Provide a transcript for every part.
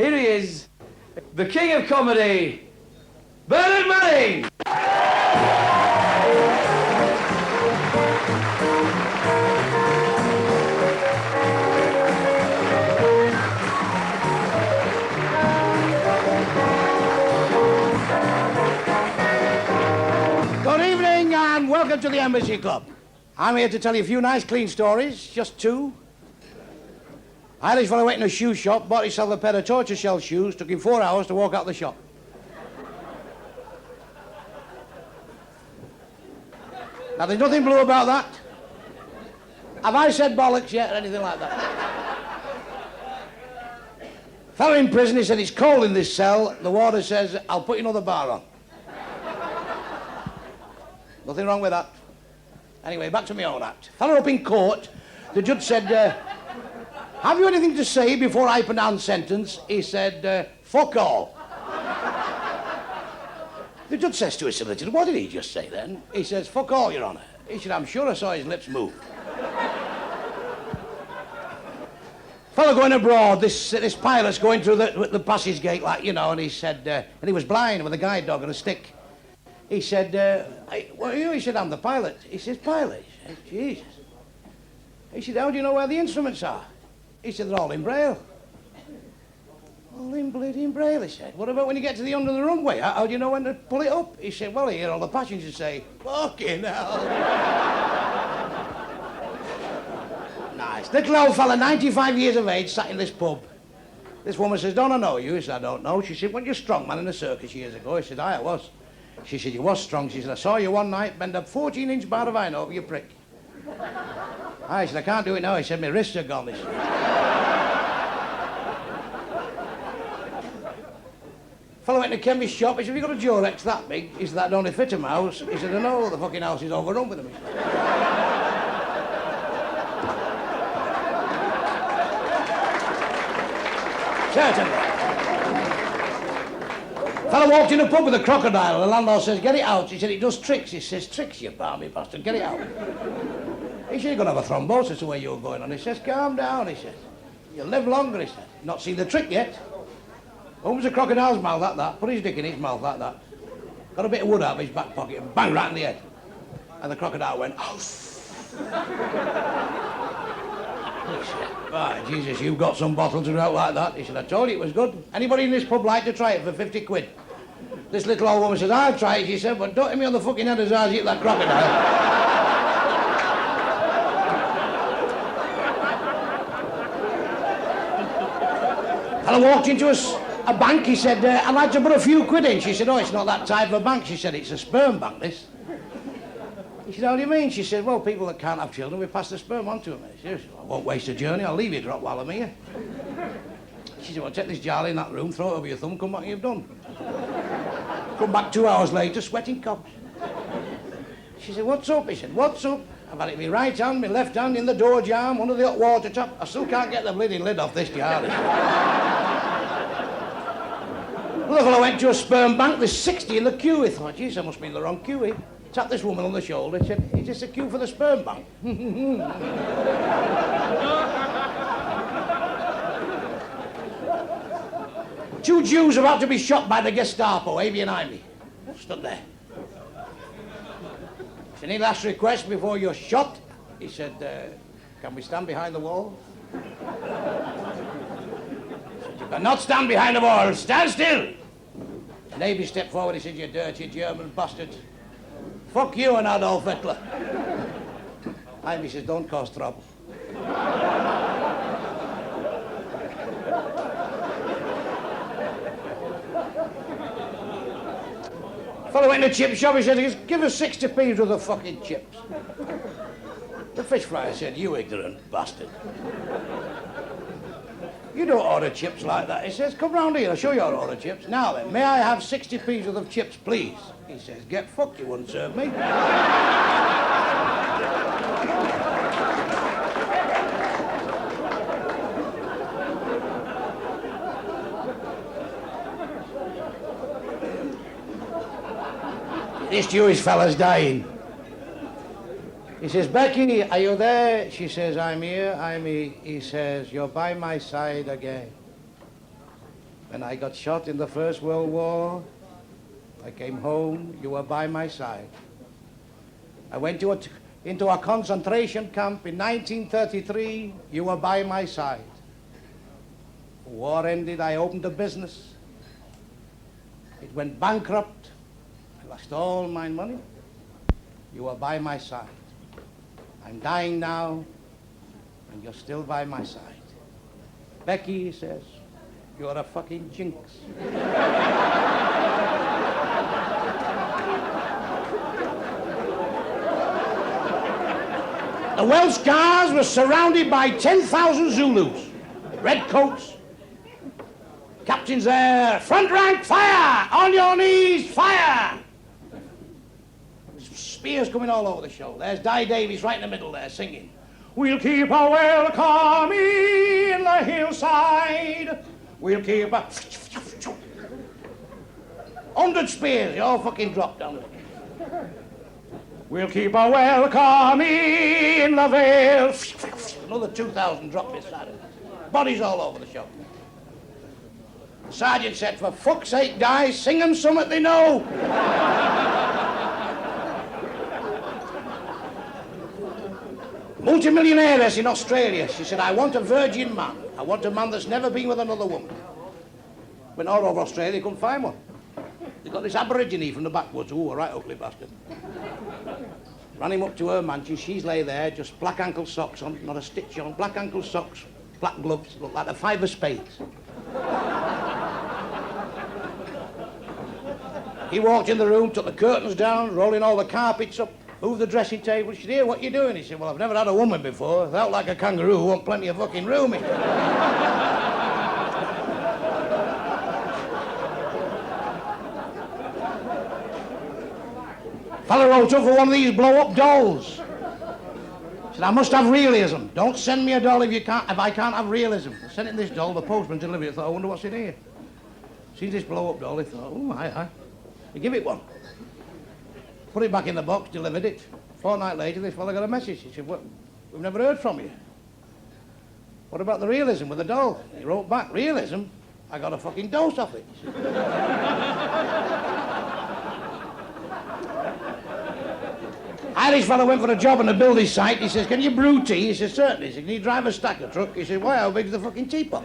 Here he is, the king of comedy, Bernard Manning! Good evening and welcome to the Embassy Club. I'm here to tell you a few nice clean stories, just two. Irish fellow went in a shoe shop, bought himself a pair of tortoise shell shoes, took him 4 hours to walk out the shop. Now, there's nothing blue about that. Have I said bollocks yet or anything like that? Fellow in prison, he said, it's cold in this cell. The warder says, I'll put you another bar on. Nothing wrong with that. Anyway, back to my own act. Fellow up in court, the judge said, have you anything to say before I pronounce sentence? He said, fuck all. The judge says to his solicitor, what did he just say then? He says, fuck all, Your Honour. He said, I'm sure I saw his lips move. Fellow going abroad, this pilot's going through the passage gate, like, you know, and he said, and he was blind with a guide dog and a stick. He said, what are you? He said, I'm the pilot. He says, pilot? He said, Jesus. He said, how do you know where the instruments are? He said, they're all in Braille. All in bleeding Braille, he said. What about when you get to the end of the runway? How do you know when to pull it up? He said, well, I hear all the passengers say, fucking hell. Nice. Little old fella, 95 years of age, sat in this pub. This woman says, don't I know you? He said, I don't know. She said, weren't you a strong man in a circus years ago? He said, aye, I was. She said, you was strong. She said, I saw you one night bend a 14-inch bar of iron over your prick. I said, I can't do it now. He said, my wrists are gone. He said. Fellow went to the chemist's shop. He said, have you got a Jorex that big? He said, that'd only fit a mouse. He said, I know, the fucking house is overrun with them. He said. Certainly. Fellow walked in a pub with a crocodile, and the landlord says, get it out. He said, it does tricks. He says, tricks, you balmy bastard, get it out. He said, you're going to have a thrombosis the way you're going on. He says, calm down, he says. You'll live longer, he said. Not seen the trick yet. Opens a crocodile's mouth like that, put his dick in his mouth like that. Got a bit of wood out of his back pocket and bang right in the head. And the crocodile went, oh. He said, right, Jesus, you've got some bottles out like that. He said, I told you it was good. Anybody in this pub like to try it for 50 quid? This little old woman says, I'll try it, she said, but don't hit me on the fucking head as I hit that crocodile. And I walked into a bank, he said, I'd like to put a few quid in. She said, oh, it's not that type of bank. She said, it's a sperm bank, this. He said, how do you mean? She said, well, people that can't have children, we pass the sperm on to them. He said, I won't waste a journey, I'll leave you drop while I'm here. She said, well, take this jar in that room, throw it over your thumb, come back and you've done. Come back 2 hours later, sweating cobs. She said, what's up? He said, what's up? I've had it in my right hand, my left hand, in the door jamb, under the hot water tap. I still can't get the bleeding lid off this jar. Another fellow went to a sperm bank, there's 60 in the queue. He thought, geez, I must be in the wrong queue here. Tapped this woman on the shoulder, he said, is this a queue for the sperm bank? Two Jews about to be shot by the Gestapo, A behind me. Stood there. He said, any last request before you're shot? He said, can we stand behind the wall? He said, you cannot stand behind the wall, stand still. The navy stepped forward, he said, you dirty German bastard. Fuck you and Adolf Hitler. He says, don't cause trouble. Fellow went in a chip shop, he said, give us 60p worth of fucking chips. The fish fryer said, you ignorant bastard. You don't order chips like that. He says, come round here, I'll show you how to order chips. Now then, may I have 60p worth of chips, please? He says, get fucked, you wouldn't serve me. This Jewish fella's dying. He says, Becky, are you there? She says, I'm here, I'm here. He says, you're by my side again. When I got shot in the First World War, I came home, you were by my side. I went into a concentration camp in 1933, you were by my side. War ended, I opened a business. It went bankrupt. I lost all my money. You were by my side. I'm dying now, and you're still by my side. Becky, he says, you're a fucking jinx. The Welsh Guards were surrounded by 10,000 Zulus, red coats. Captain's there, front rank, fire! On your knees, fire! Spears coming all over the show. There's Di Davies right in the middle there, singing. We'll keep our welcome in the hillside. We'll keep a... 100 spears, they all fucking dropped down. We'll keep our welcome in the vale. Another 2,000 dropped beside it. Bodies all over the show. The sergeant said, for fuck's sake, guys, sing them something they know. Multimillionaires in Australia. She said, I want a virgin man. I want a man that's never been with another woman. Went all over Australia, couldn't find one. They got this Aborigine from the backwoods. Ooh, a right ugly bastard. Ran him up to her mansion. She's lay there, just black ankle socks on, not a stitch on. Black ankle socks, black gloves, look like a 5 of spades. He walked in the room, took the curtains down, rolling all the carpets up, moved the dressing table. She said, here, what you doing? He said, well, I've never had a woman before. Felt like a kangaroo, want plenty of fucking room. Fella wrote up for one of these blow-up dolls. Said, I must have realism. Don't send me a doll if I can't have realism. I sent in this doll, the postman delivered it. I thought, I wonder what's in here. Sees this blow-up doll, he thought, oh, aye. He give it one. Put it back in the box, delivered it. Fortnight later, this fella got a message. He said, well, we've never heard from you. What about the realism with the doll? He wrote back, realism? I got a fucking dose off it. Irish fella went for a job on a building site. He says, can you brew tea? He says, certainly. He said, can you drive a stacker truck? He said, why, how big's the fucking teapot?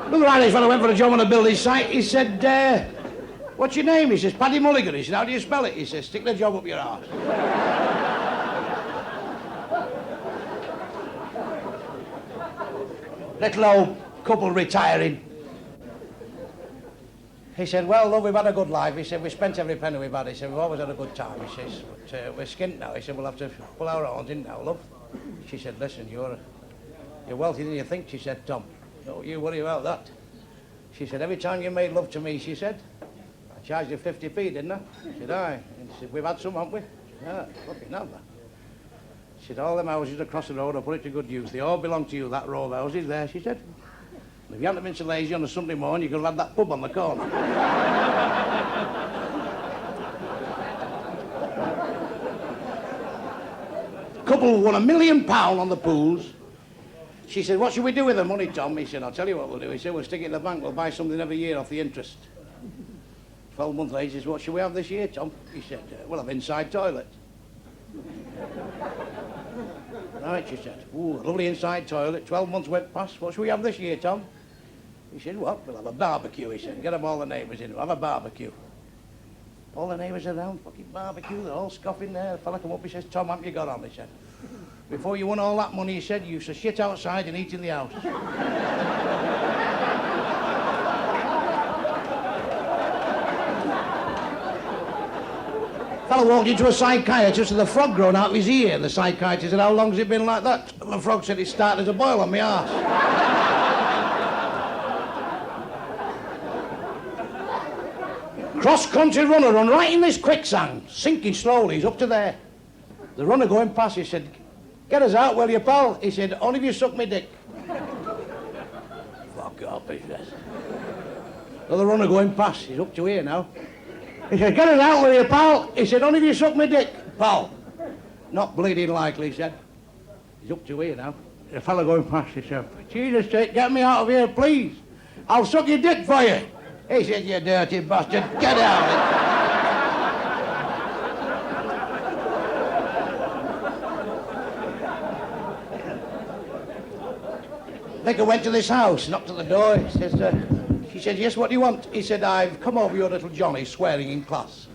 Another Irish fella went for a job on a building site. He said, what's your name? He says, Paddy Mulligan. He said, how do you spell it? He says, stick the job up your arse. Little old couple retiring. He said, well, love, we've had a good life. He said, we spent every penny we've had. He said, we've always had a good time. He says, but we're skint now. He said, we'll have to pull our horns in now, love. She said, listen, you're wealthy than you think, she said, Tom. Don't you worry about that. She said, every time you made love to me, she said, I charged you 50p, didn't I? She said, aye. And she said, we've had some, haven't we? Yeah, fucking have that. She said, all them houses across the road, I put it to good use. They all belong to you, that row of houses there, she said. If you hadn't been so lazy on a Sunday morning, you could have had that pub on the corner. Couple won £1 million on the pools. She said, what should we do with the money, Tom? He said, I'll tell you what we'll do. He said, we'll stick it in the bank. We'll buy something every year off the interest. 12 months later, he says, what should we have this year, Tom? He said, we'll have inside toilet. Right, she said, ooh, a lovely inside toilet. 12 months went past. What should we have this year, Tom? He said, what? We'll have a barbecue, he said. Get them all the neighbours in. We'll have a barbecue. All the neighbours around, fucking barbecue. They're all scoffing there. The fella come up, he says, Tom, haven't you got on? He said, before you won all that money, he said, you used to shit outside and eat in the house. Fella walked into a psychiatrist with a frog growing out of his ear. The psychiatrist said, how long has it been like that? And the frog said, it started to boil on my arse. Cross-country runner run right in this quicksand, sinking slowly. He's up to there. The runner going past, he said, get us out, will you, pal? He said, only if you suck me dick. Fuck off, he says. Another runner going past, he's up to here now. He said, get us out, will you, pal? He said, only if you suck me dick. Pal. Not bleeding likely, he said. He's up to here now. The fella going past, he said, Jesus, get me out of here, please. I'll suck your dick for you. He said, you dirty bastard, get out. Vicar went to this house, knocked at the door. She said, yes, what do you want? He said, I've come over your little Johnny swearing in class.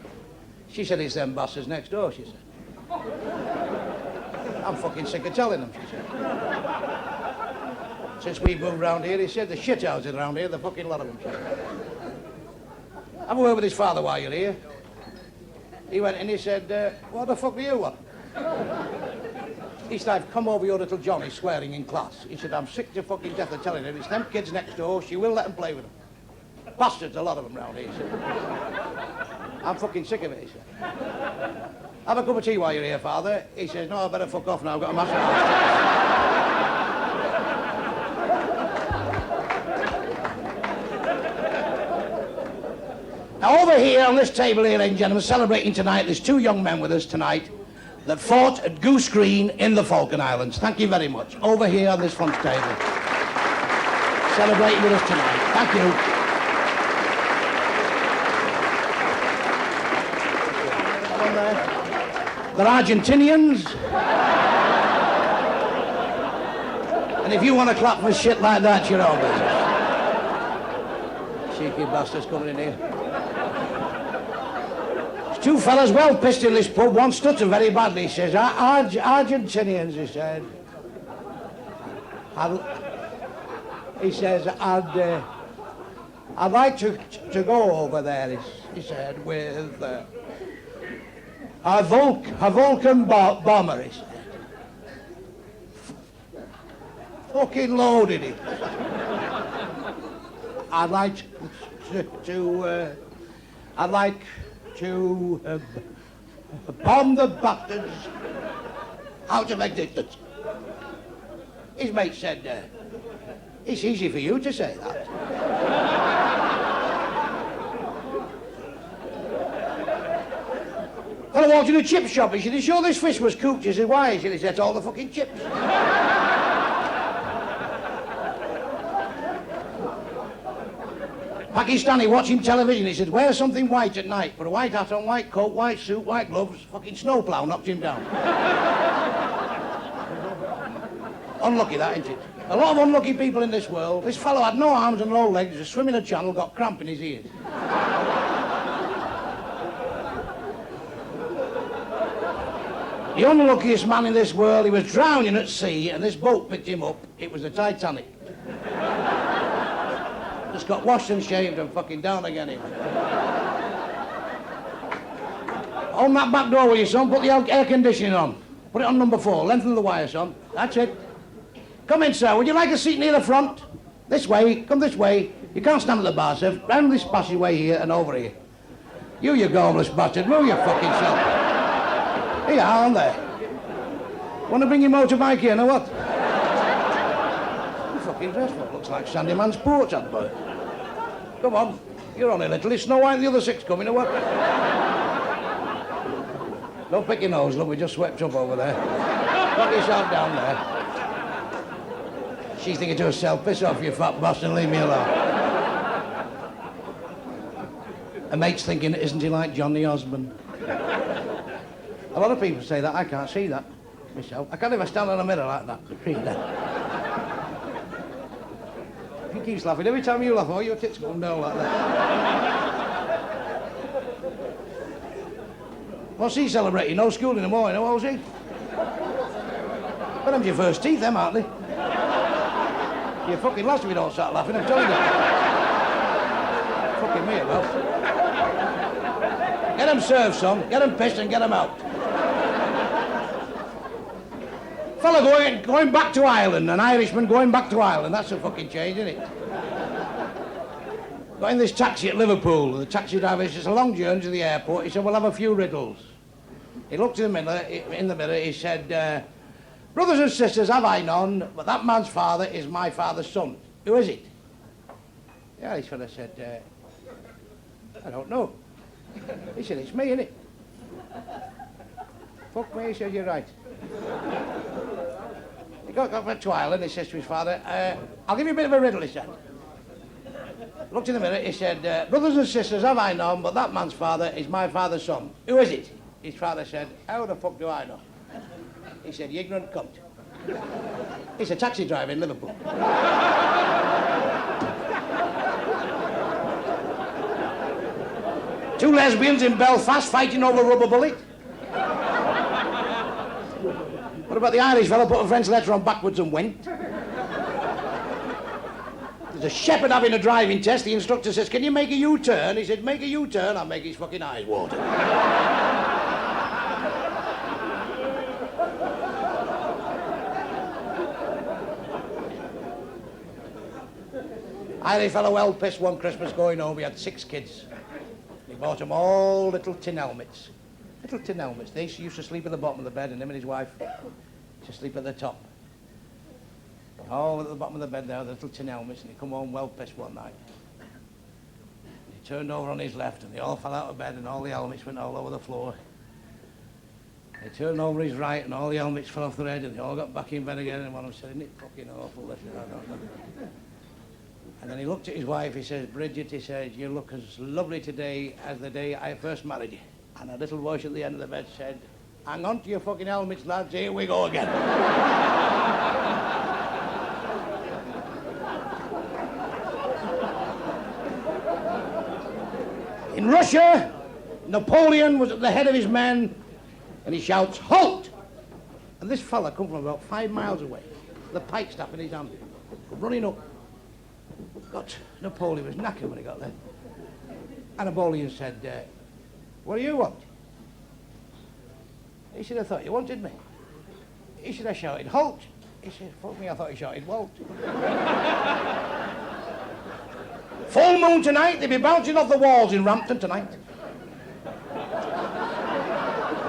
She said, it's them bastards next door, she said. I'm fucking sick of telling them, she said. Since we moved round here, he said, the shit houses around here, the fucking lot of them. Have a word with his father while you're here. He went in, he said, what the fuck do you want? He said, I've come over your little Johnny swearing in class. He said, I'm sick to fucking death of telling him. It's them kids next door. She will let them play with them. Bastards, a lot of them round here, he said. I'm fucking sick of it, he said. Have a cup of tea while you're here, father. He says, no, I better fuck off now. I've got a massive... Now, over here on this table here, ladies and gentlemen, celebrating tonight, there's two young men with us tonight that fought at Goose Green in the Falkland Islands. Thank you very much. Over here on this front table. Celebrating with us tonight. Thank you. Come on there. They're Argentinians. And if you want to clap for shit like that, you're all business. Cheeky bastards coming in here. Two fellas well pissed in this pub. One stutter very badly. He says, Argentinians, he said. He says, I'd like to go over there, he said, with a Vulcan bomber, he said. Fucking loaded it. I'd like to bomb the bastards out of existence. His mate said, it's easy for you to say that. Well, I walked in a chip shop. He said, you sure this fish was cooked? He said, why? He said, it's all the fucking chips. Pakistani watching television, he said, wear something white at night. Put a white hat on, white coat, white suit, white gloves. Fucking snowplow knocked him down. Unlucky that, isn't it? A lot of unlucky people in this world. This fellow had no arms and no legs, just swimming a channel, got cramp in his ears. The unluckiest man in this world, he was drowning at sea, and this boat picked him up. It was the Titanic. Just got washed and shaved and fucking down again. On that back door with you, son, put the air conditioning on. Put it on number 4, lengthen the wire, son. That's it. Come in, sir. Would you like a seat near the front? This way, come this way. You can't stand at the bar, sir. Round this passageway here and over here. You gormless bastard, move your fucking self. Here you are, on there. Want to bring your motorbike in or what? Fucking dreadful. Looks like Sandyman's porch, that boy. Come on. You're on a little. Is Snow White and the other 6 coming or what? Don't pick your nose, look, we just swept up over there. Knock yourself down there. She's thinking to herself, piss off, you fat bastard, and leave me alone. A mate's thinking, isn't he like Johnny Osborne? A lot of people say that. I can't see that myself. I can't even stand on a mirror like that. He keeps laughing. Every time you laugh, all your tits go down like that. What's he celebrating? No school in the morning, what was he? But them's your first teeth, them, aren't they? You're fucking last if you don't start laughing, I'm telling you. Fucking me about. Get them served, son. Get them pissed and get them out. Fella going back to Ireland, an Irishman going back to Ireland. That's a fucking change, isn't it? Got in this taxi at Liverpool. The taxi driver says, it's a long journey to the airport. He said, we'll have a few riddles. He looked in the mirror, he said, brothers and sisters, have I none, but that man's father is my father's son. Who is it? Yeah, this fella said, I don't know. He said, it's me, innit? Fuck me, he said, you're right. got up for a while and he says to his father, I'll give you a bit of a riddle, he said. Looked in the mirror, he said, brothers and sisters have I known, but that man's father is my father's son. Who is it? His father said, how the fuck do I know? He said, you ignorant cunt. He's a taxi driver in Liverpool. Two lesbians in Belfast fighting over a rubber bullet. What about the Irish fellow put a French letter on backwards and went? There's a shepherd having a driving test. The instructor says, can you make a U-turn? He said, make a U-turn, I'll make his fucking eyes water. Irish fellow well pissed one Christmas going home. He had 6 kids. He bought them all little tin helmets. Little tin helmets. They used to sleep at the bottom of the bed, and him and his wife used to sleep at the top. All at the bottom of the bed there, the little tin helmets, and he come home well pissed one night. He turned over on his left, and they all fell out of bed, and all the helmets went all over the floor. He turned over his right, and all the helmets fell off their head, and they all got back in bed again, and one of them said, isn't it fucking awful? And then he looked at his wife, he says, Bridget, he says, you look as lovely today as the day I first married you. And a little voice at the end of the bed said, hang on to your fucking helmets, lads, here we go again. In Russia, Napoleon was at the head of his men, and he shouts, halt! And this fella come from about 5 miles away, the pike staff in his hand, running up. Got Napoleon was knackered when he got there. And Napoleon said, what do you want? He said, I thought you wanted me. He said, I shouted, halt. He said, fuck me, I thought you shouted, Walt. Full moon tonight, they'll be bouncing off the walls in Rampton tonight.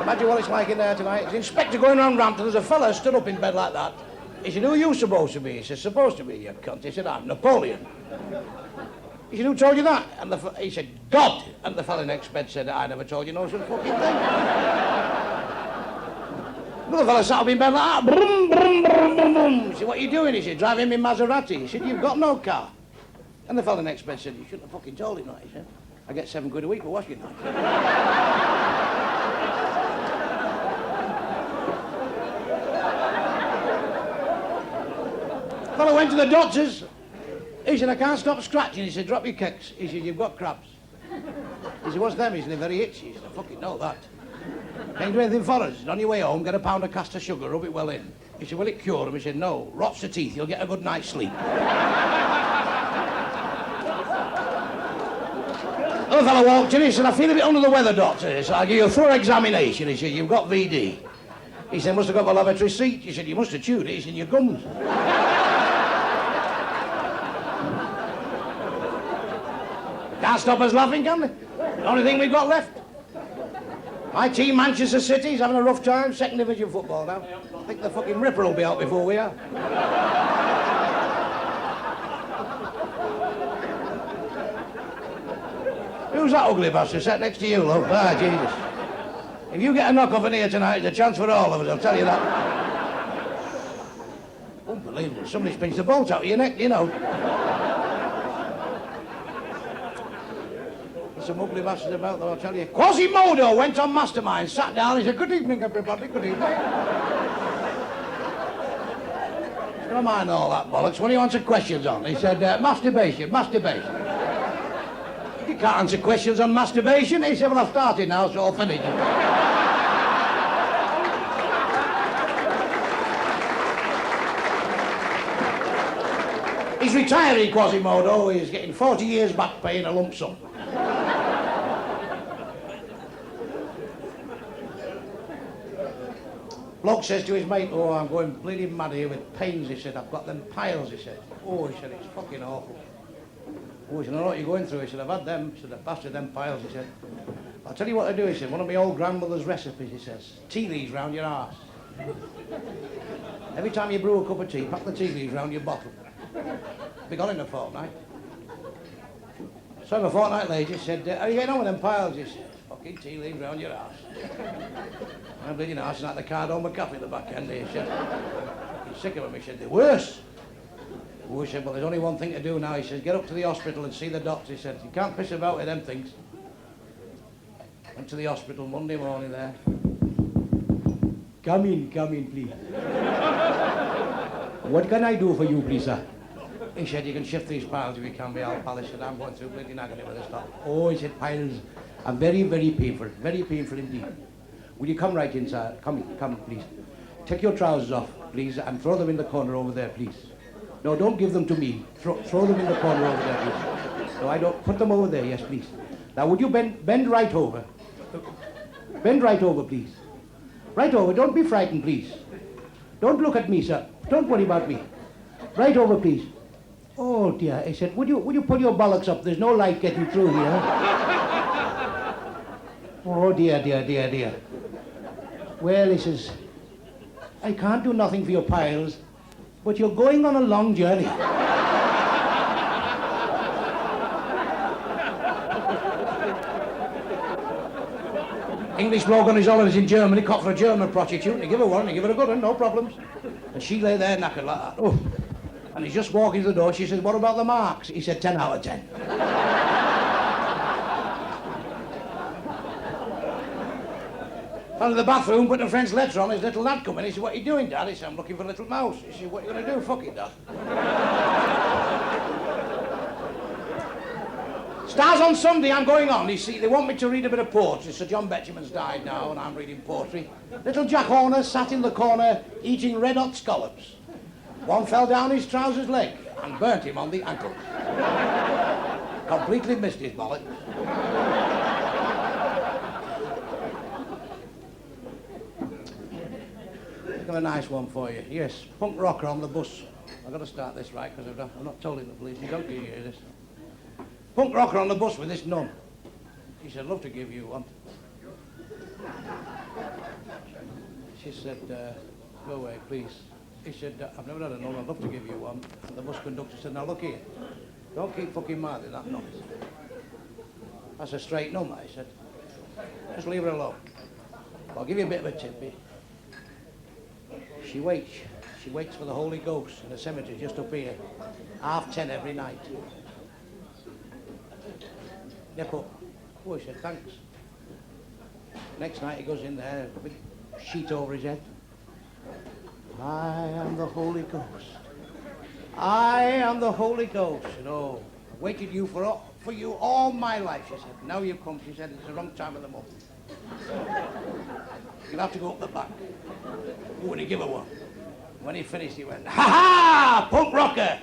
Imagine what it's like in there tonight. There's an inspector going around Rampton, there's a fella stood up in bed like that. He said, who are you supposed to be? He said, supposed to be, you cunt. He said, I'm Napoleon. He said, who told you that? And he said, God. And the fellow next bed said, I never told you no such fucking thing. Another fellow sat up in bed like that. Brum, brum, brum, brum, brum. He said, what are you doing? He said, driving me Maserati. He said, you've got no car. And the fellow next bed said, you shouldn't have fucking told him that. He said, I get £7 a week for washing that. The fellow went to the doctors. He said, I can't stop scratching. He said, drop your kicks. He said, you've got crabs. He said, what's them? He said, they're very itchy. He said, I fucking know that. Can't do anything for us. He said, on your way home, get a pound of caster sugar, rub it well in. He said, will it cure them? He said, no. Rots the teeth. You'll get a good night's sleep. Another fellow walked in. He said, I feel a bit under the weather, doctor. He said, I'll give you a thorough examination. He said, you've got VD. He said, must have got the lavatory seat. He said, you must have chewed it. He said, your gums. Can't stop us laughing, can they? The only thing we've got left. My team, Manchester City, is having a rough time. 2nd division football now. I think the fucking Ripper will be out before we are. Who's that ugly bastard sat next to you, love? Ah, Jesus. If you get a knock off in here tonight, there's a chance for all of us, I'll tell you that. Unbelievable. Somebody's pinched the bolt out of your neck, you know. Some ugly bastards about though, I'll tell you. Quasimodo went on Mastermind, sat down, he said, good evening, everybody, good evening. Don't mind all that bollocks. What do you answer questions on? He said, masturbation. You can't answer questions on masturbation. He said, well, I've started now, so I'll finish. He's retiring, Quasimodo. He's getting 40 years back pay in a lump sum. Bloke says to his mate, oh, I'm going bleeding mad here with pains, he said. I've got them piles, he said. Oh, he said, it's fucking awful. Oh, he said, I know what you're going through. He said, I've had them. He said, I've bastard them piles, he said. I'll tell you what I do, he said. One of my old grandmother's recipes, he says. Tea leaves round your arse. Every time you brew a cup of tea, pack the tea leaves round your bottle. Be gone in a fortnight. So a fortnight later, he said, how are you getting on with them piles? He said, fucking tea leaves round your arse. My bleeding arse is like the card on my coffee at the back end, he said. sick of them. He said, they're worse. We said, well, there's only one thing to do now. He says, get up to the hospital and see the doctor. He said, you can't piss about with them things. Went to the hospital Monday morning there. Come in, please. What can I do for you, please, sir? He said, you can shift these piles if you can be all pal. He said, I'm going through bloody agony with this stuff. Oh, he said, piles are very, very painful indeed. Will you come right in, sir? Come, please. Take your trousers off, please, and throw them in the corner over there, please. No, don't give them to me. Throw them in the corner over there, please. No, I don't. Put them over there, yes, please. Now, would you bend right over? Bend right over, please. Right over. Don't be frightened, please. Don't look at me, sir. Don't worry about me. Right over, please. Oh, dear. I said, would you pull your bollocks up? There's no light getting through here. Oh, dear. Well, he says, I can't do nothing for your piles, but you're going on a long journey. English bloke on his holidays in Germany, caught for a German prostitute, and he give her one, and he give her a good one, no problems. And she lay there knackered like that. Oh. And he's just walking to the door. She says, what about the marks? He said, 10 out of 10. Found in the bathroom, putting a friend's letter on, his little lad come in. He said, what are you doing, Dad? He said, I'm looking for a little mouse. He said, what are you going to do? Fuck it, Dad. Stars on Sunday, I'm going on. You see, they want me to read a bit of poetry. Sir John Betjeman's died now, and I'm reading poetry. Little Jack Horner sat in the corner, eating red-hot scallops. One fell down his trousers leg and burnt him on the ankle. Completely missed his bollock. I've got a nice one for you. Yes, punk rocker on the bus. I've got to start this right, because I've not told him the police. You don't hear this. Punk rocker on the bus with this nun. He said, I'd love to give you one. She said, go away, please. He said, I've never had a nun, I'd love to give you one. And the bus conductor said, now look here, don't keep fucking mouthing that nun. That's a straight nun, I said. Just leave her alone. I'll give you a bit of a tip, eh? She waits for the Holy Ghost in the cemetery just up here, 10:30 every night. Nip up. Oh, he said, thanks. Next night he goes in there, a big sheet over his head. I am the Holy Ghost. I am the Holy Ghost. You know, I waited for you all my life, she said. Now you've come, she said, it's the wrong time of the month. You'll have to go up the back. Oh, and he gave her one. When he finished, he went, ha-ha, punk rocker.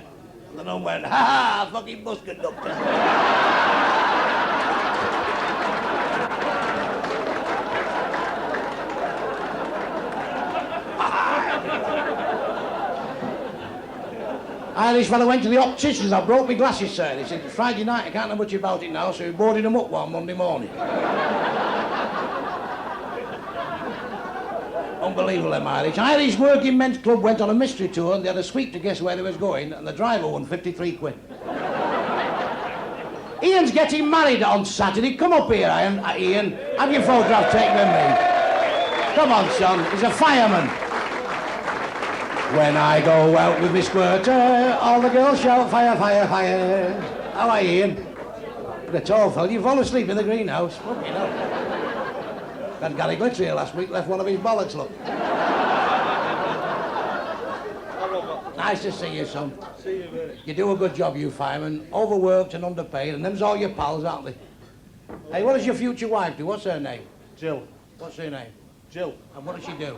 And the nun went, ha-ha, fucking bus conductor. Irish fellow went to the opticians. I broke my glasses, sir. He said, it's Friday night, I can't know much about it now, so he boarded them up one Monday morning. Unbelievable, them Irish. Irish Working Men's Club went on a mystery tour, and they had a sweep to guess where they was going, and the driver won 53 quid. Ian's getting married on Saturday. Come up here, Ian. Have your photograph taken with me. Come on, son. He's a fireman. When I go out with my squirter, all the girls shout, fire, fire, fire. How are you, Ian? The tall fella, you fall asleep in the greenhouse. Fucking hell. Had Gary Glitz here last week, left one of his bollocks, look. Nice to see you, son. See you, mate. You do a good job, you fireman. Overworked and underpaid, and them's all your pals, aren't they? Hey, what does your future wife do? What's her name? Jill. What's her name? Jill. And what does she do?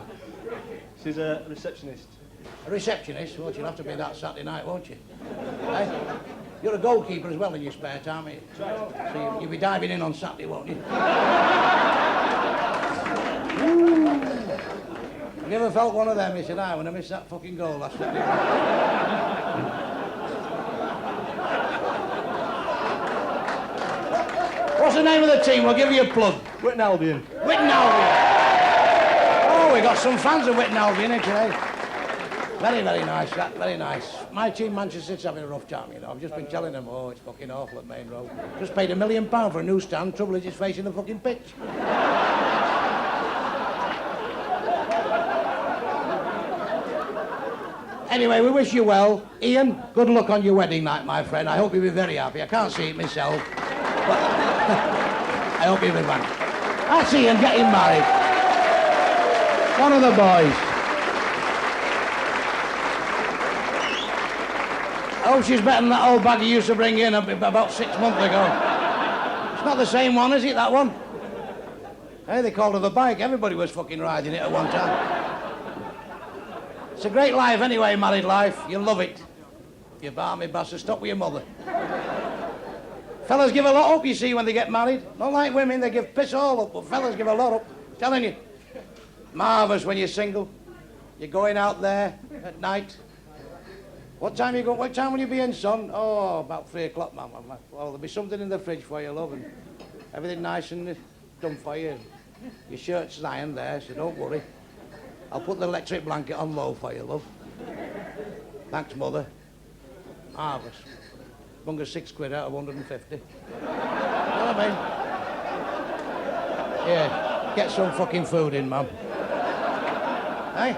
She's a receptionist. A receptionist? Well, she'll have to be that Saturday night, won't you? Hey? You're a goalkeeper as well in your spare time, ain't you? So you'll be diving in on Saturday, won't you? Have you ever felt one of them? He said, when I missed that fucking goal last week. What's the name of the team? We'll give you a plug. Whitton Albion. Whitton Albion. Oh, we got some fans of Whitton Albion here today. Very, very nice, that, very nice. My team, Manchester City's having a rough time, you know. I've just been telling them, oh, it's fucking awful at Main Road. Just paid £1 million for a new stand. Trouble is, it's facing the fucking pitch. Anyway, we wish you well. Ian, good luck on your wedding night, my friend. I hope you'll be very happy. I can't see it myself, but I hope you'll be fine. That's Ian getting married. One of the boys. Oh, she's better than that old bag you used to bring in about 6 months ago. It's not the same one, is it, that one? Hey, they called her the bike. Everybody was fucking riding it at one time. It's a great life anyway, married life. You'll love it. You barmy bastard, stop with your mother. Fellas give a lot up, you see, when they get married. Not like women, they give piss all up, but fellas give a lot up. Telling you. Marvellous when you're single. You're going out there at night. What time will you be in, son? Oh, about 3 o'clock, ma'am. Well, there'll be something in the fridge for you, love, and everything nice and done for you. Your shirt's ironed there, so don't worry. I'll put the electric blanket on low for you, love. Thanks, mother. Marvellous. Bunga £6 out of 150. You know what I mean? Yeah, get some fucking food in, mum. Hey?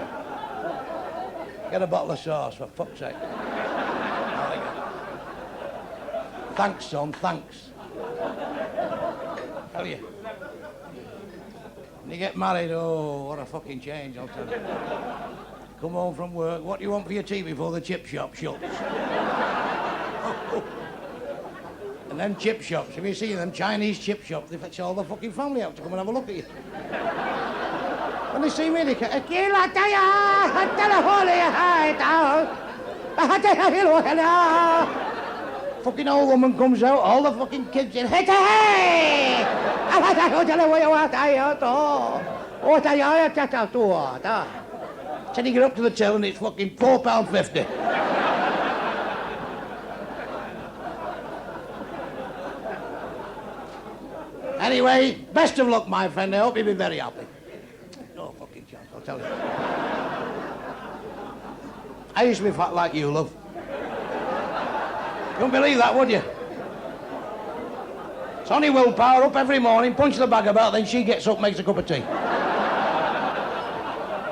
Get a bottle of sauce, for fuck's sake. Thanks, son, thanks. Tell you. When you get married, oh, what a fucking change, I'll tell you. Come home from work, what do you want for your tea before the chip shop shuts? And then chip shops, have you seen them Chinese chip shops? They fetch all the fucking family out to come and have a look at you. When they see me, they go, fucking old woman comes out, all the fucking kids in, hey, hey! Then you get up to the till and it's fucking £4.50. Anyway, best of luck, my friend. I hope you'll be very happy. No fucking chance, I'll tell you. I used to be fat like you, love. You wouldn't believe that, would you? It's only willpower, up every morning, punch the bag about, then she gets up, makes a cup of tea.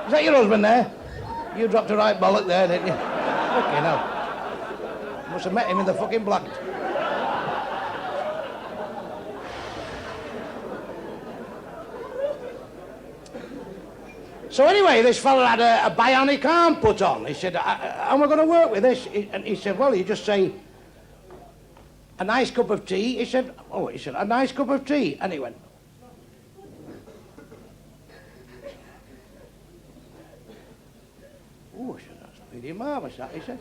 Is that your husband there? You dropped a right bollock there, didn't you? Fucking hell. Must have met him in the fucking black. So anyway, this fella had a bionic arm put on. He said, how am I going to work with this? And he said, well, you just say, a nice cup of tea. He said, a nice cup of tea. And he went, oh, I said, that's pretty marvellous, that, he said.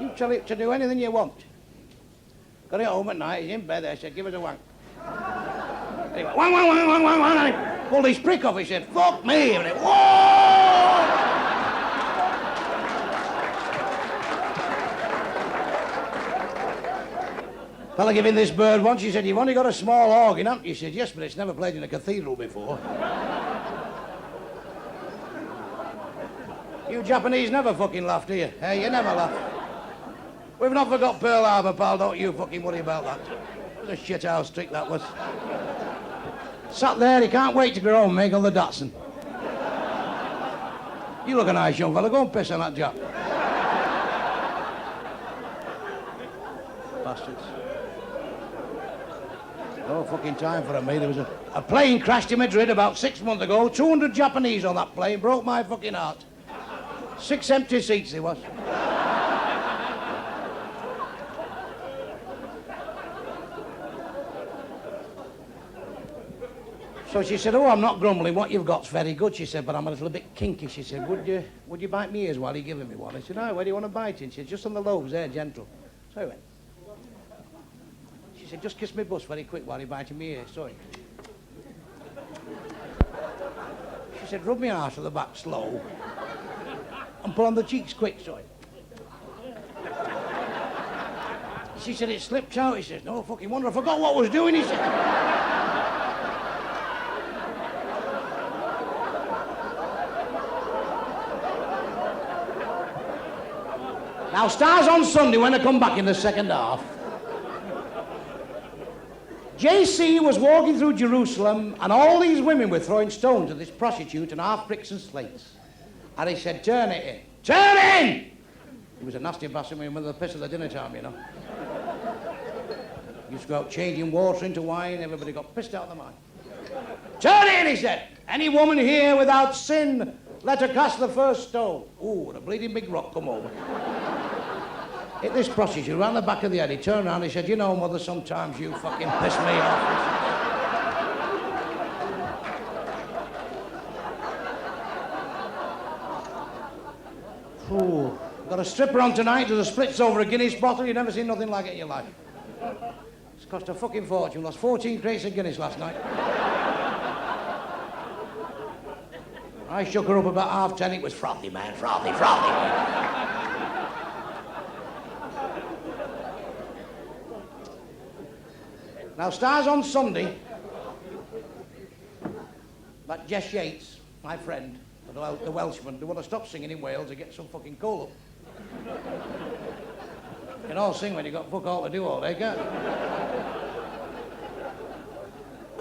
You tell it to do anything you want. Got it home at night, he's in bed there, he said, give us a wank. And he went, wang, wang, wang, wang, wang, wang, and he pulled his prick off, he said, fuck me, and he went, whoa! Fella giving this bird once, he said, you've only got a small organ, haven't you? He said, yes, but it's never played in a cathedral before. You Japanese never fucking laugh, do you? Hey, you never laugh. We've not forgot Pearl Harbor, pal, don't you fucking worry about that. What a shit house trick that was. Sat there, he can't wait to go home and make all the Datsun. You look a nice young fella, go and piss on that Jap. Bastards. No fucking time for me. There was a plane crashed in Madrid about 6 months ago. 200 Japanese on that plane. Broke my fucking heart. 6 empty seats there was. So she said, oh, I'm not grumbling. What you've got's very good, she said, but I'm a little bit kinky. She said, would you bite me ears while you're giving me one? I said, no, where do you want to bite in? She said, just on the lobes there, gentle. So I went. She said, just kiss me bust very quick while you're biting me ears, sorry. She said, rub me arse at the back slow and pull on the cheeks quick, sorry. She said, it slipped out. He says, no fucking wonder, I forgot what I was doing, he said. Now, stars on Sunday when I come back in the second half. JC was walking through Jerusalem and all these women were throwing stones at this prostitute and half bricks and slates. And he said, turn it in. Turn in! He was a nasty bastard when he went to the piss at the dinner time, you know. He used to go out changing water into wine, everybody got pissed out of their mind. Turn in, he said. Any woman here without sin, let her cast the first stone. Ooh, the bleeding big rock come over. Hit this prostitute round the back of the head. He turned around and he said, you know, mother, sometimes you fucking piss me off. Ooh, got a stripper on tonight to the splits over a Guinness bottle. You've never seen nothing like it in your life. It's cost a fucking fortune. Lost 14 crates of Guinness last night. I shook her up about 10:30. It was frothy, man, frothy. Now, stars on Sunday, that Jess Yates, my friend, the Welshman, they want to stop singing in Wales to get some fucking coal up. You can all sing when you got fuck all to do all day, can't you?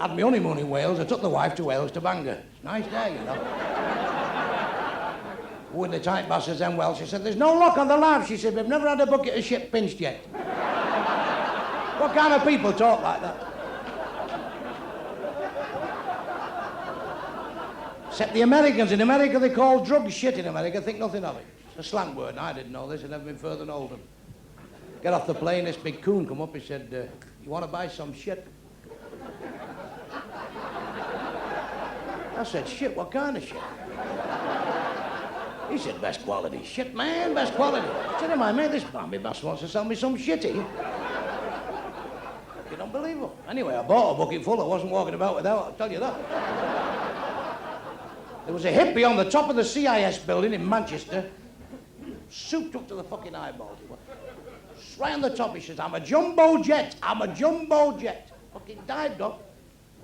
Had my honeymoon in Wales. I took the wife to Wales to Bangor. It's a nice day, you know. With the tight bastards and Welsh, she said, there's no lock on the lamp. She said, we've never had a bucket of shit pinched yet. What kind of people talk like that? Except the Americans. In America, they call drugs shit in America. Think nothing of it. It's a slang word, and I didn't know this. I'd never been further than Oldham. Get off the plane, this big coon come up. He said, you want to buy some shit? I said, shit? What kind of shit? He said, best quality. Shit, man, best quality. I said, my mate, this Bambi bastard wants to sell me some shitty. You don't believe it. Anyway, I bought a bucket full. I wasn't walking about without, I'll tell you that. There was a hippie on the top of the CIS building in Manchester, souped up to the fucking eyeballs. Right on the top, he says, I'm a jumbo jet. Fucking dived up.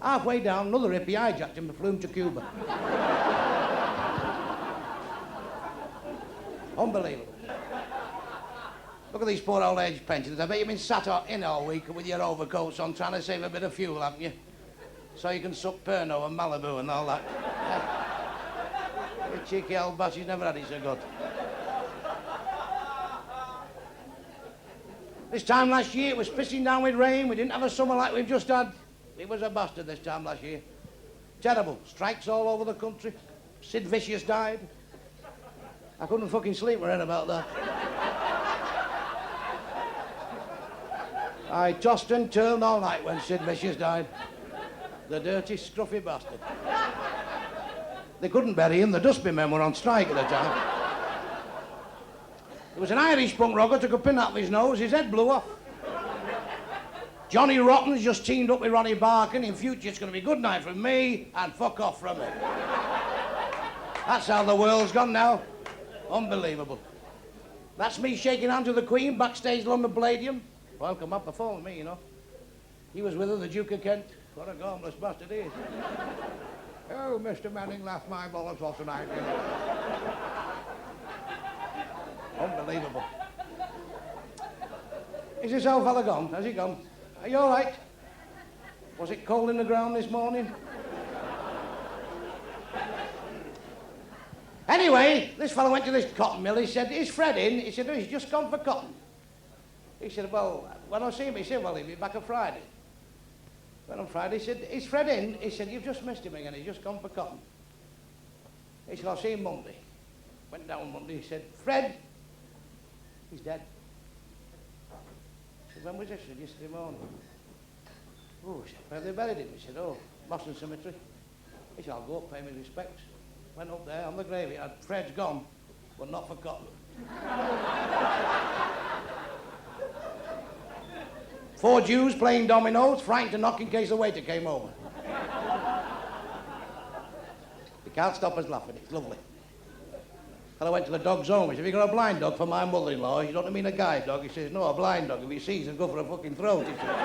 Halfway down, another hippie hijacked him and flew him to Cuba. Unbelievable. Look at these poor old age pensioners. I bet you've been sat in all week with your overcoats on trying to save a bit of fuel, haven't you? So you can suck Pernod and Malibu and all that. You cheeky old boss, he's never had it so good. This time last year, it was pissing down with rain. We didn't have a summer like we've just had. It was a bastard this time last year. Terrible. Strikes all over the country. Sid Vicious died. I couldn't fucking sleep worrying about that. I tossed and turned all night when Sid Vicious died. The dirty, scruffy bastard. They couldn't bury him. The dustbin men were on strike at the time. There was an Irish punk rocker took a pin out of his nose. His head blew off. Johnny Rotten's just teamed up with Ronnie Barkin. In future, it's going to be good night from me and fuck off from him. That's how the world's gone now. Unbelievable. That's me shaking hands with the Queen backstage London Palladium. Welcome up the phone, me, you know. He was with her, the Duke of Kent. What a harmless bastard he is. Oh, Mr. Manning laughed my bollocks off tonight. You know. Unbelievable. Is this old fella gone? Has he gone? Are you all right? Was it cold in the ground this morning? Anyway, this fella went to this cotton mill. He said, is Fred in? He said, oh, he's just gone for cotton. He said, well, when I see him, he said, well, he'll be back on Friday. Went on Friday, he said, is Fred in? He said, you've just missed him again. He's just gone for cotton. He said, I'll see him Monday. Went down Monday. He said, Fred, he's dead. I said, when was this? He said, yesterday morning. Oh, he said, where have they buried him? He said, oh, Boston Cemetery. He said, I'll go up, pay me respects. Went up there on the grave. Fred's gone, but not for cotton. 4 Jews playing dominoes, frightened to knock in case the waiter came over. You can't stop us laughing. It's lovely. And I went to the dog's home. He said, have you got a blind dog for my mother-in-law? You don't mean a guide dog? He says, no, a blind dog. If he sees him, go for a fucking throat. He said.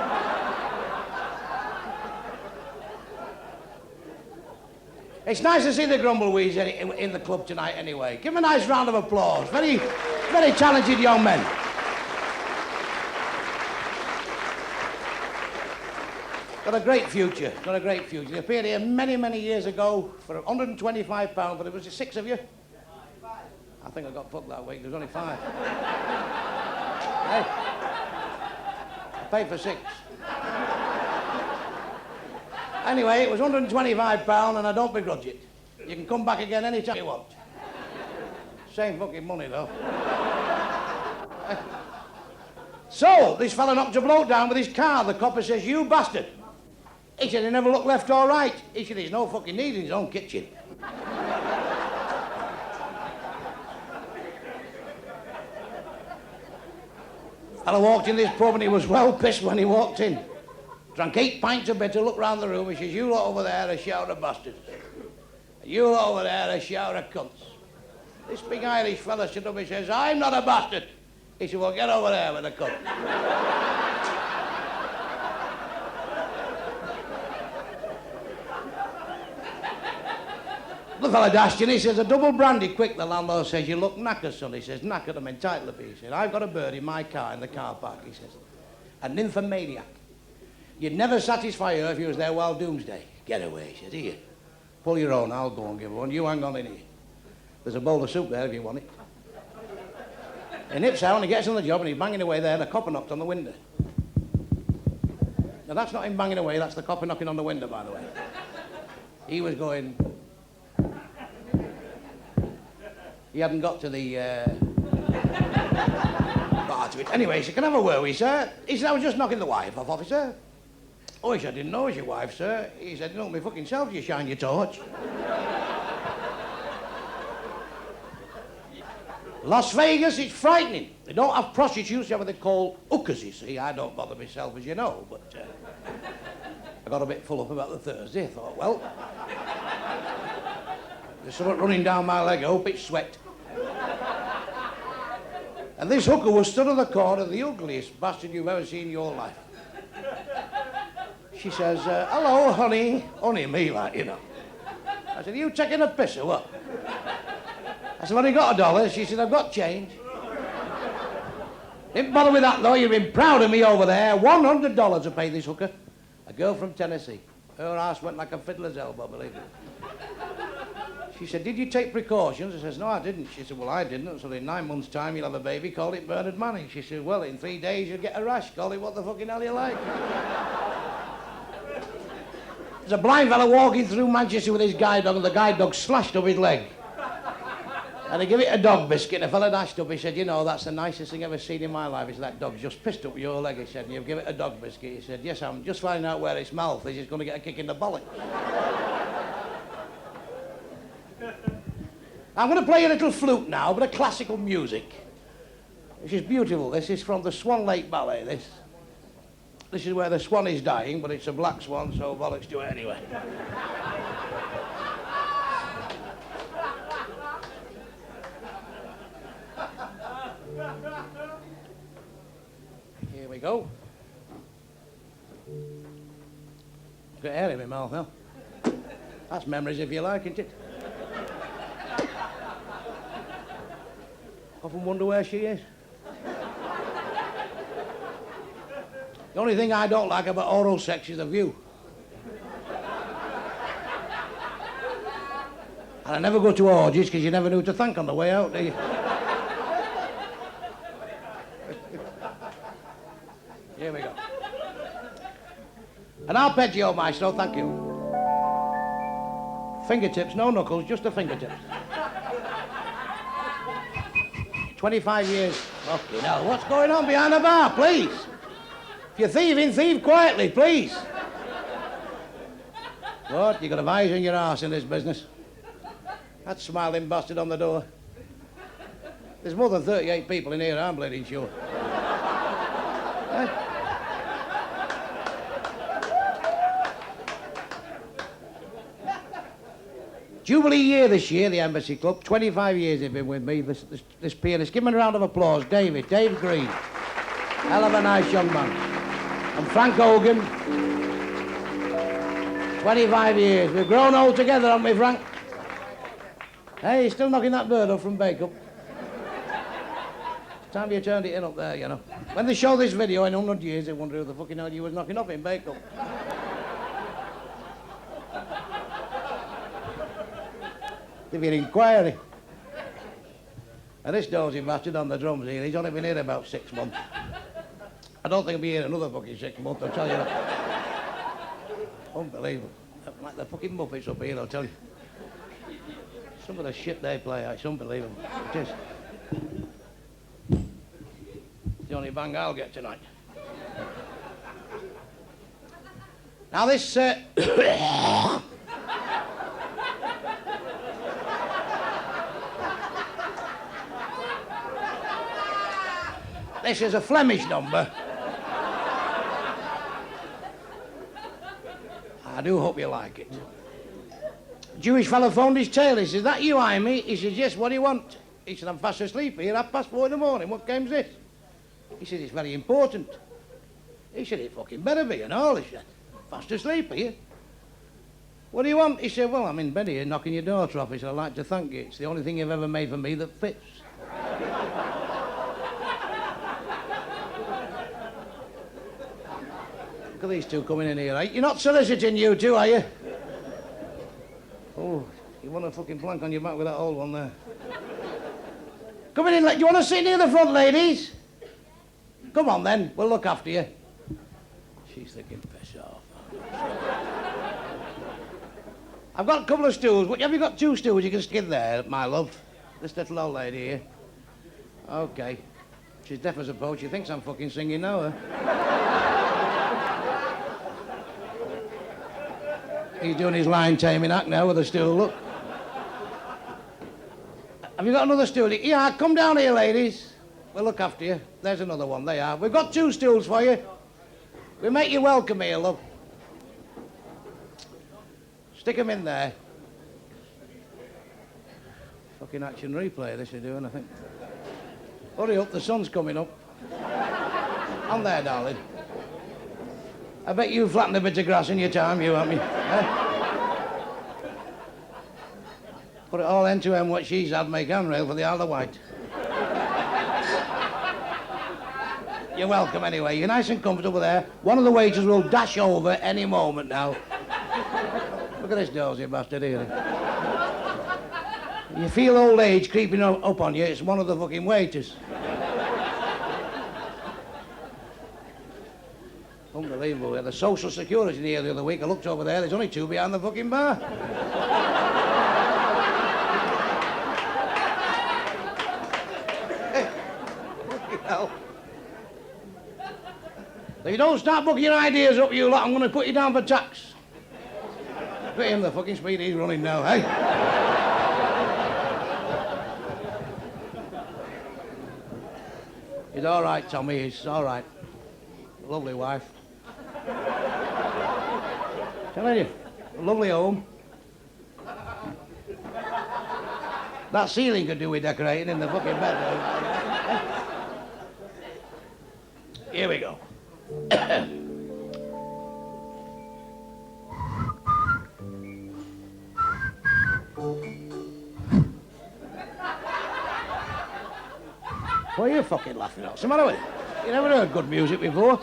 It's nice to see the Grumbleweeds in the club tonight anyway. Give them a nice round of applause. Very, very talented young men. Got a great future. Got a great future. They appeared here many, many years ago for £125, but it was 6 of you. I think I got fucked that week. There was only 5. Hey, I paid for 6. Anyway, it was £125 and I don't begrudge it. You can come back again any time you want. Same fucking money, though. So, this fella knocked a bloke down with his car. The copper says, "You bastard." He said he never looked left or right. He said, "There's no fucking need in his own kitchen." Fella walked in this pub and he was well pissed when he walked in. Drank 8 pints of bitter, looked round the room, he says, "You lot over there, a shout of bastards. You lot over there, a shout of cunts." This big Irish fella stood up, he says, "I'm not a bastard." He said, "Well, get over there with a cunt." The fella dashed in, he says, "A double brandy quick." The landlord says, "You look knackered, son." He says, "Knackered, I'm entitled to be." He said, "I've got a bird in my car in the car park." He says, "A nymphomaniac. You'd never satisfy her if you was there while doomsday." "Get away," he says. "Here, pull your own, I'll go and give her one. You hang on in here. There's a bowl of soup there if you want it." He nips out and he gets on the job and he's banging away there and the copper knocked on the window. Now that's not him banging away, that's the copper knocking on the window, by the way. He was going... He hadn't got to the part of it. Anyway, he said, "Can I have a word with you, sir?" He said, "I was just knocking the wife off, officer." "Oh," he said, "I didn't know it was your wife, sir." He said, "No, me fucking self, you shine your torch." Las Vegas, it's frightening. They don't have prostitutes, they have what they call hookers, you see. I don't bother myself, as you know, but I got a bit full up about the Thursday. I thought, well, there's something running down my leg, I hope it's sweat. And this hooker was stood on the corner, the ugliest bastard you've ever seen in your life. She says, "Hello, honey." Honey me, like, you know. I said, "Are you taking a piss or what?" I said, "Well, you got $1?" She said, "I've got change." Didn't bother with that, though. You've been proud of me over there. $100 to pay this hooker. A girl from Tennessee. Her ass went like a fiddler's elbow, believe me. She said, "Did you take precautions?" I says, "No, I didn't." She said, "Well, I didn't. So in 9 months' time, you'll have a baby. Call it Bernard Manning." She said, "Well, in 3 days, you'll get a rash. Call it what the fucking hell you like." There's a blind fella walking through Manchester with his guide dog, and the guide dog slashed up his leg. And I give it a dog biscuit, and a fella dashed up, he said, "You know, that's the nicest thing I've ever seen in my life." He said, "That dog's just pissed up your leg," he said, "and you've given it a dog biscuit." He said, "Yes, I'm just finding out where its mouth is. It's going to get a kick in the bollock." I'm going to play a little flute now, but a classical music. This is beautiful. This is from the Swan Lake Ballet, this. This is where the swan is dying, but it's a black swan, so bollocks to it anyway. Here we go. Got air in my mouth now. That's memories if you like, isn't it? Often wonder where she is. The only thing I don't like about oral sex is the view. And I never go to orgies because you never know who to thank on the way out, do you? Here we go. An arpeggio, maestro, thank you. Fingertips, no knuckles, just the fingertips. 25 years. Okay, now, what's going on behind the bar, please? If you're thieving, thieve quietly, please. What? You got a visor in your arse in this business? That smiling bastard on the door. There's more than 38 people in here, I'm bloody sure. Eh? Jubilee year this year, the Embassy Club. 25 years they've been with me, this pianist. Give him a round of applause, Dave Green. Hell of a nice young man. And Frank Hogan. 25 years. We've grown old together, haven't we, Frank? Hey, he's still knocking that bird up from Bake-Up. Time you turned it in up there, you know. When they show this video in 100 years, they wonder who the fucking hell you was knocking up in Bake-Up. Give you an inquiry. And this dozy bastard on the drums here, he's only been here about 6 months. I don't think he'll be here another fucking 6 months, I'll tell you that. Unbelievable. Like the fucking Muppets up here, I'll tell you. Some of the shit they play, it's unbelievable. It is. It's the only bang I'll get tonight. Now this, this is a Flemish number. I do hope you like it. Jewish fellow phoned his tailor. He says, "That you, Amy?" He says, "Yes, what do you want?" He said, "I'm fast asleep here, 4:30 in the morning. What game's this?" He said, "It's very important." He said, "It fucking better be and all." He said, "Fast asleep here. What do you want?" He said, "Well, I'm in bed here knocking your daughter off." He said, "I'd like to thank you. It's the only thing you've ever made for me that fits." Look at these two coming in here, right? You're not soliciting, you two, are you? Oh, you want a fucking plank on your back with that old one there. Come in, do you want to sit near the front, ladies? Come on, then. We'll look after you. She's thinking, piss off. I've got a couple of stools. Have you got 2 stools you can stick in there, my love? This little old lady here. Okay. She's deaf as a post. She thinks I'm fucking singing now, He's doing his line taming act now with a stool, look. Have you got another stool? Yeah, come down here, ladies. We'll look after you. There's another one, they are. We've got 2 stools for you. We make you welcome here, love. Stick 'em in there. Fucking action replay this you're doing, I think. Hurry up, the sun's coming up. On there, darling. I bet you flattened a bit of grass in your time, you, haven't you? Put it all into him what she's had, make handrail for the Isle of Wight. You're welcome anyway. You're nice and comfortable there. One of the waiters will dash over any moment now. Look at this dozy bastard here. You feel old age creeping up on you, it's one of the fucking waiters. Unbelievable. We had the social security here the other week. I looked over there, there's only 2 behind the fucking bar. Hell. If you don't start booking your ideas up, you lot, I'm going to put you down for tax. Look at him, the fucking speed he's running now, eh? He's all right, Tommy, he's all right. Lovely wife. Telling you, a lovely home. That ceiling could do with decorating in the fucking bedroom. Here we go. What are you fucking laughing at? What's the matter with you? You never heard good music before?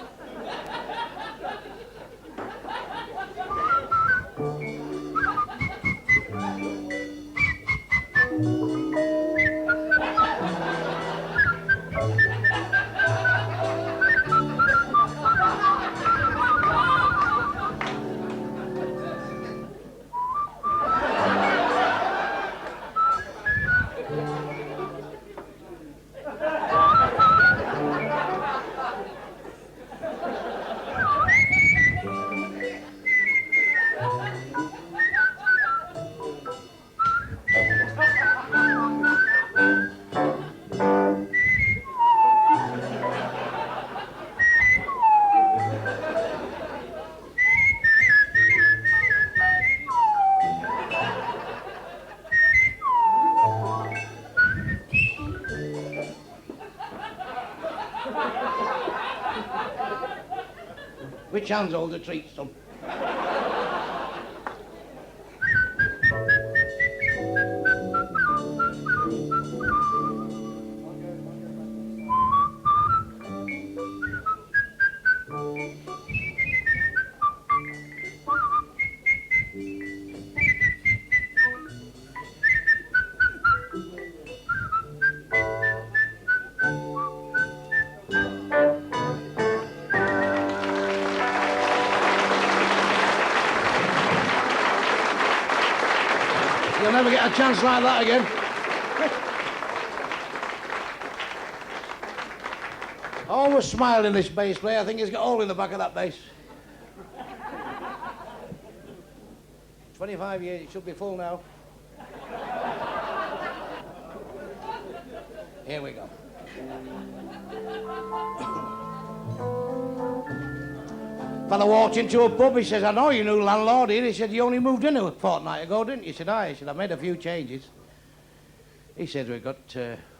Which hand's all the treats, son? never get a chance like that again. Always smiling, this bass player. I think he's got a hole in the back of that bass. 25 years, it should be full now. Here we go. Fella walked into a pub, he says, I know your new landlord here. He said, you only moved in a fortnight ago, didn't you? He said, aye. He said, I made a few changes. He said, we've got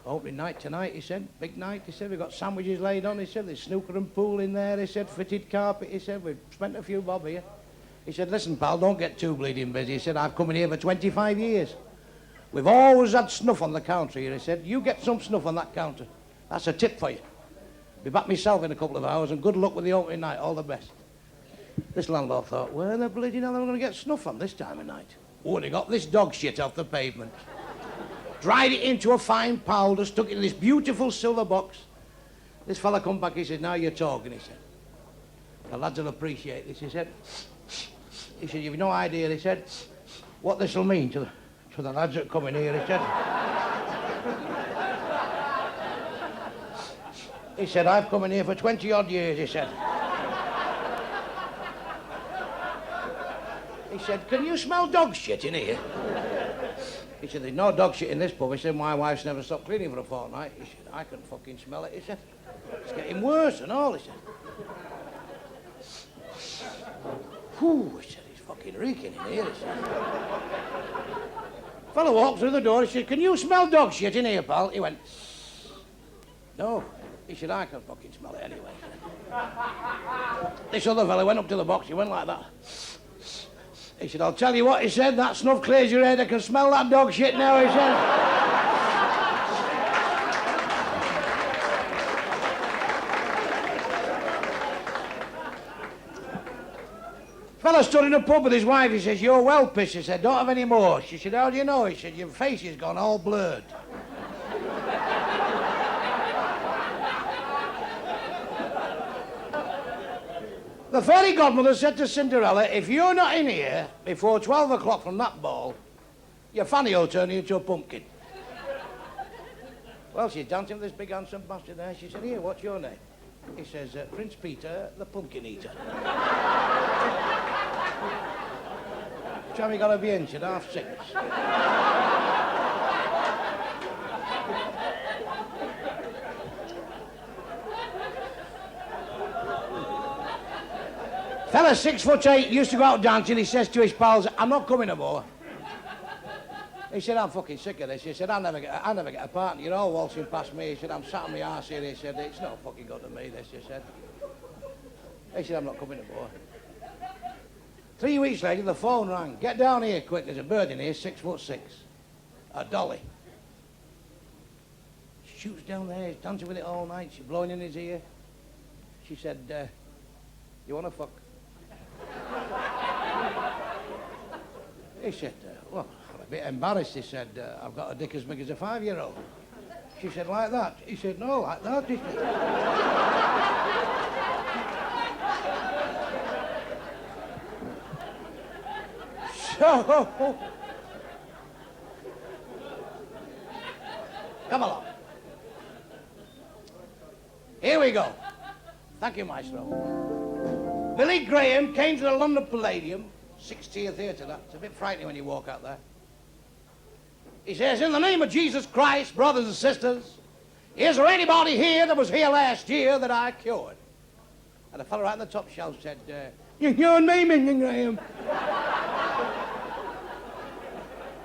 opening night tonight, he said, big night. He said, we've got sandwiches laid on. He said, there's snooker and pool in there. He said, fitted carpet. He said, we've spent a few bob here. He said, listen, pal, don't get too bleeding busy. He said, I've come in here for 25 years. We've always had snuff on the counter here. He said, you get some snuff on that counter. That's a tip for you. Be back myself in a couple of hours, and good luck with the opening night. All the best. This landlord thought, where the bloody hell am I going to get snuff from this time of night? Oh, and he got this dog shit off the pavement. Dried it into a fine powder, stuck it in this beautiful silver box. This fella come back, he said, now you're talking, he said. The lads will appreciate this, he said. He said, you've no idea, he said, what this'll mean to the lads that come in here, he said. He said, I've come in here for 20-odd years, he said. He said, can you smell dog shit in here? He said, there's no dog shit in this pub. He said, my wife's never stopped cleaning for a fortnight. He said, I can fucking smell it, he said. It's getting worse and all, he said. Whew, he said, he's fucking reeking in here, he said. Fellow walked through the door, he said, can you smell dog shit in here, pal? He went, no. He said, I can fucking smell it anyway. This other fellow went up to the box, he went like that. He said, I'll tell you what, he said, that snuff clears your head. I can smell that dog shit now, he said. Fella stood in a pub with his wife, he says, you're well pissed. He said, don't have any more. She said, how do you know? He said, your face has gone all blurred. The fairy godmother said to Cinderella, if you're not in here before 12 o'clock from that ball, your fanny will turn you into a pumpkin. Well, she's dancing with this big handsome bastard there. She said, here, what's your name? He says, Prince Peter, the Pumpkin Eater. What time you got to be in? She said, 6:30. Fella 6'8" used to go out dancing. He says to his pals, I'm not coming no more. He said, I'm fucking sick of this. He said, I never get a partner. You're all waltzing past me. He said, I'm sat on my arse here. He said, it's not fucking good to me, this, he said. He said, I'm not coming no more. 3 weeks later, the phone rang. Get down here quick. There's a bird in here, 6'6". A dolly. She shoots down there. He's dancing with it all night. She's blowing in his ear. She said, you want to fuck? He said, well, I'm a bit embarrassed. He said, I've got a dick as big as a 5-year-old. She said, like that? He said, no, like that. He said. So, come along. Here we go. Thank you, Maestro. Billy Graham came to the London Palladium, 6-tier theatre, that. It's a bit frightening when you walk out there. He says, in the name of Jesus Christ, brothers and sisters, is there anybody here that was here last year that I cured? And the fellow right on the top shelf said, you cured me, Mr. Graham.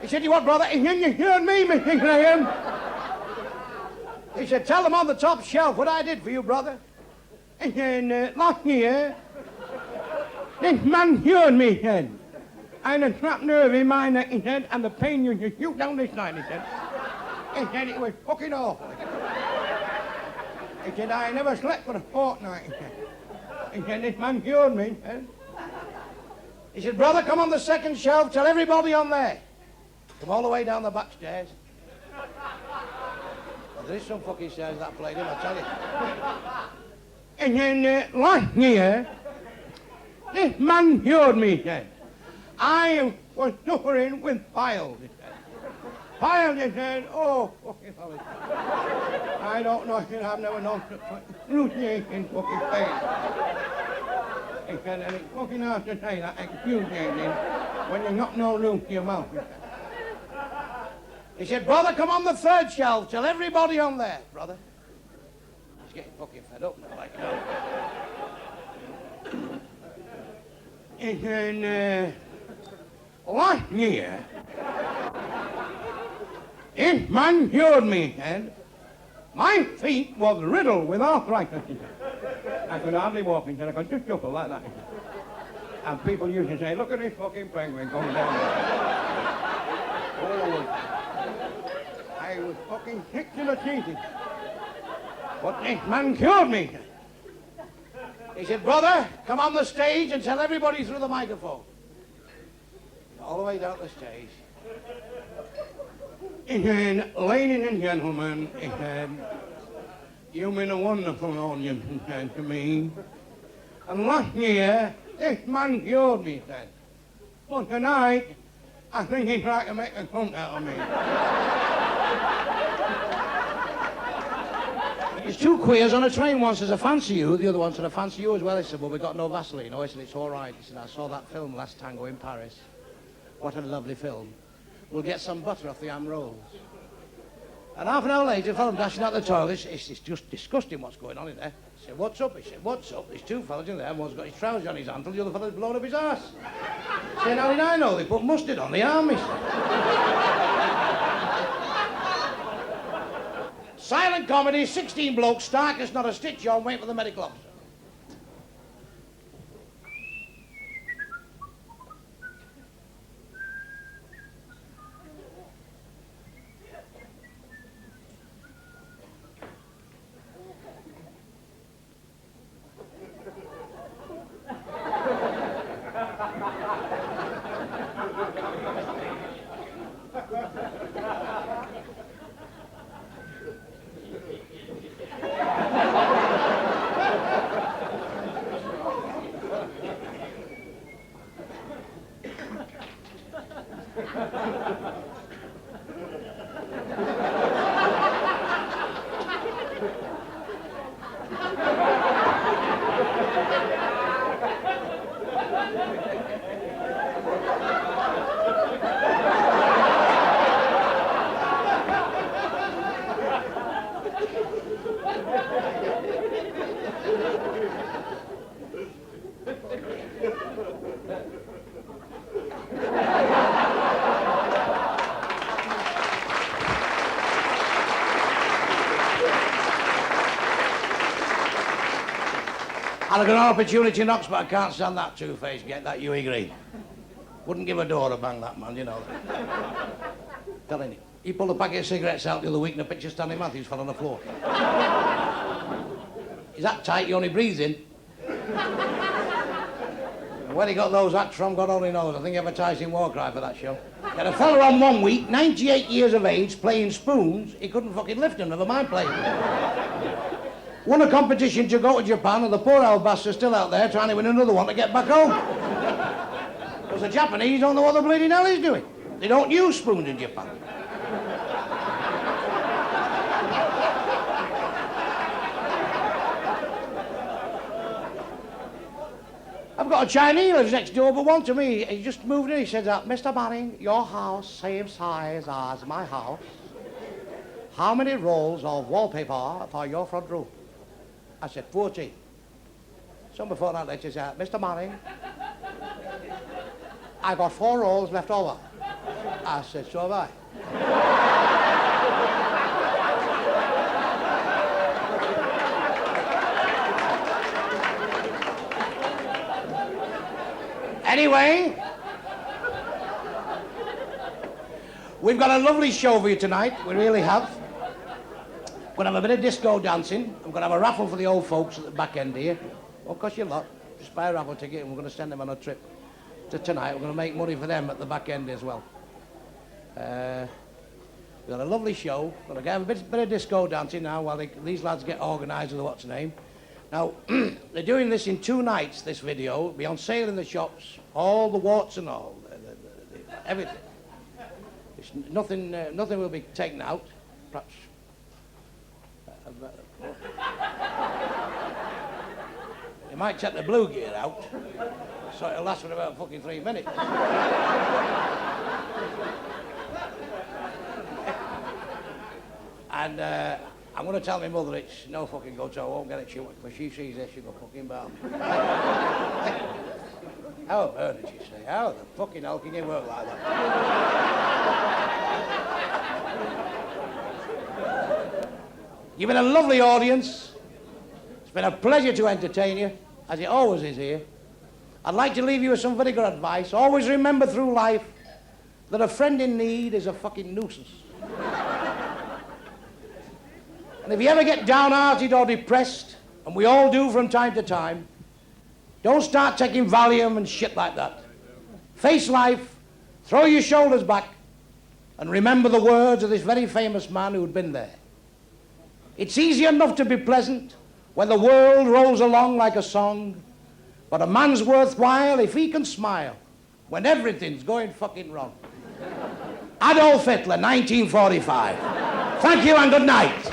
He said, you what, brother? You cured me, Mr. Graham. He said, tell them on the top shelf what I did for you, brother. And then last year, this man cured me, he said. I had a trapped nerve in my neck, he said, and the pain used to shoot down this night, he said. He said, it was fucking awful. He said, I never slept for a fortnight, he said. He said, this man cured me, he said. He said, brother, come on the second shelf, tell everybody on there. Come all the way down the back stairs. There is some fucking stairs that played him, I tell you. And then last year, this man cured me, he said. I was suffering with piles, he said. piled, he said. Oh, fucking hell. I don't know, he said, I've never known such excruciating fucking pain. He said, and it's fucking hard to say that excruciating when you've got no room to your mouth. He said, brother, come on the third shelf. Tell everybody on there, brother. He's getting fucking fed up now, like, He said, last year, this man cured me, and my feet was riddled with arthritis. I could hardly walk, he said, I could just shuffle like that. And people used to say, look at this fucking penguin coming down there. Oh, I was fucking sick to the teeth. But this man cured me. He said, brother, come on the stage and tell everybody through the microphone. All the way down the stage. He said, ladies and gentlemen, he said, you've been a wonderful audience, he said to me. And last year, this man cured me, he said. But tonight, I think he's trying to make a cunt out of me. There's two queers on a train. One says, I fancy you. The other one said, I fancy you as well. He said, well, we got no Vaseline. Oh, I said, it's all right. He said, I saw that film, Last Tango in Paris. What a lovely film. We'll get some butter off the ham rolls. And half an hour later, the fellow dashing out the toilet. It's just disgusting what's going on in there. He said, what's up? He said, what's up? There's two fellas in there. One's got his trousers on his ankle, the other fella's blown up his ass. He said, how did I know? They put mustard on the arm, he said. Silent comedy, 16 blokes, starkest, not a stitch on, wait for the medical officer. I got an opportunity knocks, but I can't stand that two-face, get that Huey Green. Wouldn't give a door to bang that man, you know. Telling you. He pulled a packet of cigarettes out the other week and a picture of Stanley Matthews fell on the floor. He's that tight, he only breathes in. And where he got those acts from, God only knows. I think he advertised in Warcry for that show. He had a fella on one week, 98 years of age, playing spoons. He couldn't fucking lift them, never mind playing them. Won a competition to go to Japan, and the poor old bastard's still out there trying to win another one to get back home. Because the Japanese don't know what the bleeding hell he's doing. They don't use spoons in Japan. I've got a Chinese who lives next door, but one to me, he just moved in. He said, Mr. Manning, your house, same size as my house. How many rolls of wallpaper for your front room? I said, 14. Some before that later said, Mr. Manning, I got 4 rolls left over. I said, so have I. Anyway, we've got a lovely show for you tonight. We really have. We're going to have a bit of disco dancing. I'm going to have a raffle for the old folks at the back end here. Won't cost you a lot. Just buy a raffle ticket and we're going to send them on a trip to tonight. We're going to make money for them at the back end as well. We've got a lovely show. We're going to have a bit of disco dancing now while these lads get organised with what's name. Now, they're doing this in 2 nights, this video. It'll be on sale in the shops. All the warts and all. Everything. Nothing will be taken out. Perhaps. You might take the blue gear out, so it'll last for about fucking 3 minutes. And I'm going to tell my mother it's no fucking good, so I won't get it. When she sees this, she'll go fucking bam. How burning, she say? How the fucking hell can you work like that? You've been a lovely audience. It's been a pleasure to entertain you, as it always is here. I'd like to leave you with some very good advice. Always remember through life that a friend in need is a fucking nuisance. And if you ever get downhearted or depressed, and we all do from time to time, don't start taking Valium and shit like that. Face life, throw your shoulders back, and remember the words of this very famous man who'd been there. It's easy enough to be pleasant when the world rolls along like a song, but a man's worthwhile if he can smile when everything's going fucking wrong. Adolf Hitler, 1945. Thank you and good night.